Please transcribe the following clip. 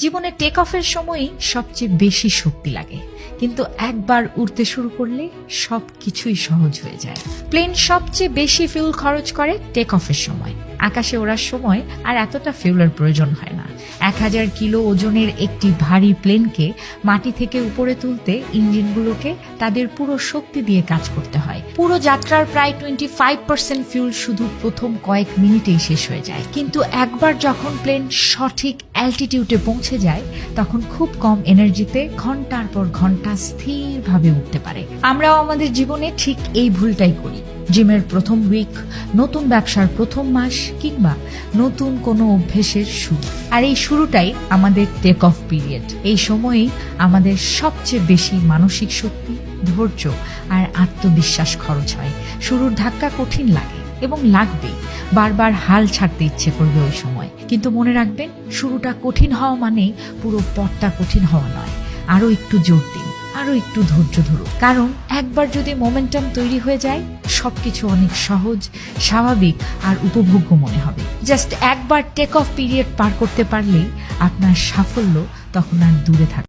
জীবনে টেক অফের সময়ই সবচেয়ে বেশি শক্তি লাগে, কিন্তু একবার উড়তে শুরু করলে সবকিছুই সহজ হয়ে যায়। প্লেন সবচেয়ে বেশি ফিউল খরচ করে টেক অফের সময়। আকাশে ওড়ার সময় আর এতটা ফিউলের প্রয়োজন হয় না। 1000 কিলো ওজনের একটি ভারী প্লেনকে মাটি থেকে উপরে তুলতে ইঞ্জিনগুলোকে তাদের পুরো শক্তি দিয়ে কাজ করতে হয়। পুরো যাত্রার প্রায় 25% ফিউল শুধু প্রথম কয়েক মিনিটেই শেষ হয়ে যায়। কিন্তু একবার যখন প্লেন সঠিক অ্যালটিটিউডে পৌঁছে যায়, তখন খুব কম এনার্জিতে ঘন্টার পর ঘন্টা স্থিরভাবে উঠতে পারে। আমরাও আমাদের জীবনে ঠিক এই ভুলটাই করি। জিমের প্রথম উইক, নতুন ব্যবসার প্রথম মাস, কিংবা নতুন কোনো অভ্যেসের শুরু। আর এই শুরুটাই আমাদের টেক অফ পিরিয়ড। এই সময়েই আমাদের সবচেয়ে বেশি মানসিক শক্তি, ধৈর্য আর আত্মবিশ্বাস খরচ হয়। শুরুর ধাক্কা কঠিন লাগে এবং লাগবেই। বারবার হাল ছাড়তে ইচ্ছে করবে ওই সময়। কিন্তু মনে রাখবেন, শুরুটা কঠিন হওয়া মানে পুরো পথটা কঠিন হওয়া নয়। আরো একটু জোর দিন, আরো একটু ধৈর্য ধরুন। কারণ একবার যদি মোমেন্টাম তৈরি হয়ে যায়, সবকিছু অনেক সহজ, স্বাভাবিক আর উপভোগ্য মনে হবে। জাস্ট একবার টেক অফ পিরিয়ড পার করতে পারলেই আপনার সাফল্য তখন আর দূরে থাকে।